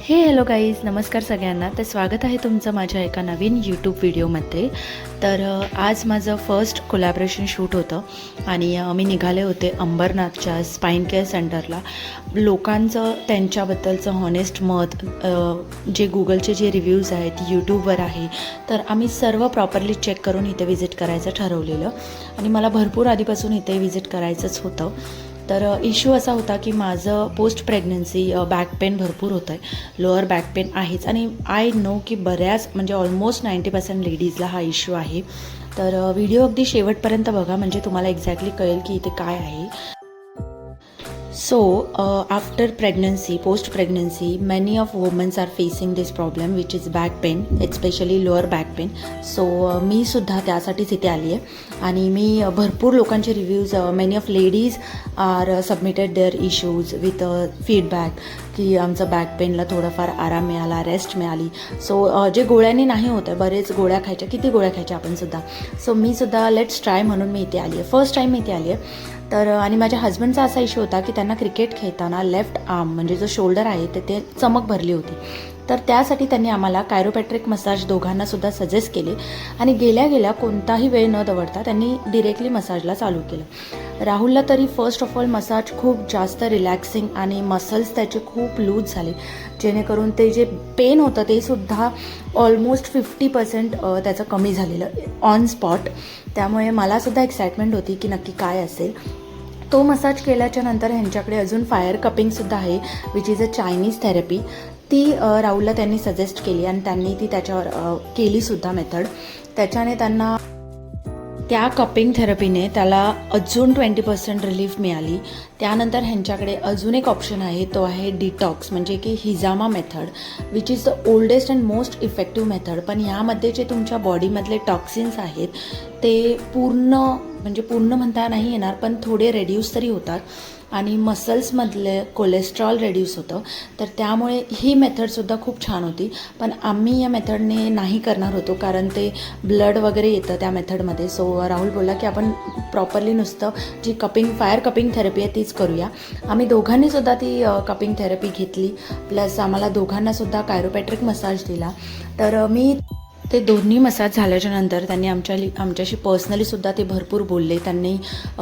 Hello guys, नमस्कार सगळ्यांना. तर स्वागत आहे तुमचं माझ्या एका नवीन यूट्यूब व्हिडिओमध्ये. तर आज माझं फर्स्ट कोलॅबरेशन शूट होतं आणि मी निघाले होते अंबरनाथच्या स्पाईन केअर सेंटरला. लोकांचं त्यांच्याबद्दलचं हॉनेस्ट मत, जे गुगलचे जे रिव्ह्यूज आहेत, यूट्यूबवर आहे, तर आम्ही सर्व प्रॉपरली चेक करून इथे व्हिजिट करायचं ठरवलेलं आणि मला भरपूर आधीपासून इथे व्हिजिट करायचंच होतं. तर इश्यू असा होता की माझं पोस्ट प्रेग्नन्सी बॅक पेन भरपूर होतं आहे, लोअर बॅक पेन आहेच आणि आय नो की बऱ्याच म्हणजे ऑलमोस्ट 90% लेडीजला हा इश्यू आहे. तर व्हिडिओ अगदी शेवटपर्यंत बघा म्हणजे तुम्हाला एक्झॅक्टली कळेल की इथे काय आहे. So, after pregnancy, post-pregnancy, many of women are facing this problem, which is back pain, especially lower back pain. So, मी सुद्धा त्यासाठीच इथे आली आहे आणि मी भरपूर लोकांचे reviews, many of ladies are submitted their issues with feedback की आमचं बॅक पेनला थोडंफार आराम मिळाला, रेस्ट मिळाली. सो जे गोळ्यांनी नाही होत आहे, बरेच गोळ्या खायच्या, किती गोळ्या खायच्या आपण सुद्धा. सो मी सुद्धा लेट्स ट्राय म्हणून मी इथे आली आहे. फर्स्ट टाईम मी इथे आली आहे. तर आणि माझ्या हजबंडचा असा इश्यू होता की त्यांना क्रिकेट खेळताना लेफ्ट आर्म म्हणजे जो शोल्डर आहे ते चमक भरली होती. तर त्यासाठी त्यांनी आम्हाला कायरोपॅट्रिक मसाज दोघांनासुद्धा सजेस्ट केले आणि गेल्या कोणताही वेळ न दवडता त्यांनी डिरेक्टली मसाजला चालू केलं. राहुलला तरी फर्स्ट ऑफ ऑल मसाज खूप जास्त रिलॅक्सिंग आणि मसल्स त्याचे खूप लूज झाले, जेणेकरून ते जे पेन होतं ते सुद्धा ऑलमोस्ट 50% त्याचं कमी झालेलं ऑन स्पॉट. त्यामुळे मलासुद्धा एक्साइटमेंट होती की नक्की काय असेल. तो मसाज केल्याच्या नंतर ह्यांच्याकडे अजून फायर कपिंगसुद्धा आहे, which is a Chinese therapy. ती राहुलला त्यांनी सजेस्ट केली आणि त्यांनी ती त्याच्यावर केलीसुद्धा मेथड. त्याच्याने त्यांना त्या कपिंग थेरपीने त्याला अजून 20% रिलीफ मिळाली. त्यानंतर ह्यांच्याकडे अजून एक ऑप्शन आहे, तो आहे डिटॉक्स म्हणजे की हिजामा method, which is the oldest and most effective method. पण ह्यामध्ये जे तुमच्या बॉडीमधले टॉक्सिन्स आहेत ते पूर्ण म्हणता नाही येणार, पण थोडे रेड्यूस तरी होतात आणि मसल्समधले कोलेस्ट्रॉल रेड्यूस होतं. तर त्यामुळे ही मेथडसुद्धा खूप छान होती. पण आम्ही या मेथडने नाही करणार होतो कारण ते ब्लड वगैरे येतं त्या मेथडमध्ये. सो राहुल बोलला की आपण प्रॉपरली नुसतं जी फायर कपिंग थेरपी आहे तीच करूया. आम्ही दोघांनीसुद्धा ती कपिंग थेरपी घेतली, प्लस आम्हाला दोघांनासुद्धा कायरोपॅट्रिक मसाज दिला. तर मी ते दोन्ही मसाज झाल्याच्या नंतर त्यांनी आमच्याशी पर्सनलीसुद्धा ते भरपूर बोलले. त्यांनी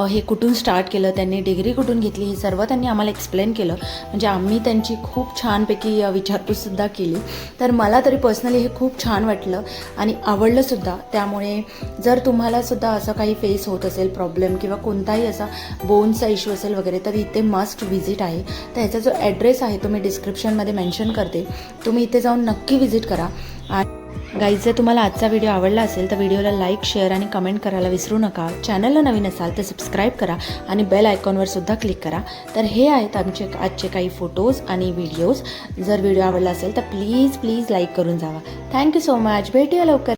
हे कुठून स्टार्ट केलं, त्यांनी डिग्री कुठून घेतली, हे सर्व त्यांनी आम्हाला एक्सप्लेन केलं. म्हणजे आम्ही त्यांची खूप छानपैकी विचारपूससुद्धा केली. तर मला तरी पर्सनली हे खूप छान वाटलं आणि आवडलंसुद्धा. त्यामुळे जर तुम्हालासुद्धा असं काही फेस होत असेल प्रॉब्लेम किंवा कोणताही असा बोनचा इश्यू असेल वगैरे, तर इथे मस्ट व्हिजिट आहे. तर ह्याचा जो ॲड्रेस आहे तो मी डिस्क्रिप्शनमध्ये मेन्शन करते, तुम्ही इथे जाऊन नक्की व्हिजिट करा. आणि गाईज, जर तुम्हाला आजचा व्हिडिओ आवडला असेल तर व्हिडिओला लाईक, शेअर आणि कमेंट करायला विसरू नका. चॅनलला नवीन असाल तर सबस्क्राईब करा आणि बेल आयकॉनवर सुद्धा क्लिक करा. तर हे आहेत आजचे काही फोटोज आणि व्हिडिओज. जर व्हिडिओ आवडला असेल तर प्लीज लाईक करून जावा. Thank you so much. भेटूया लवकर.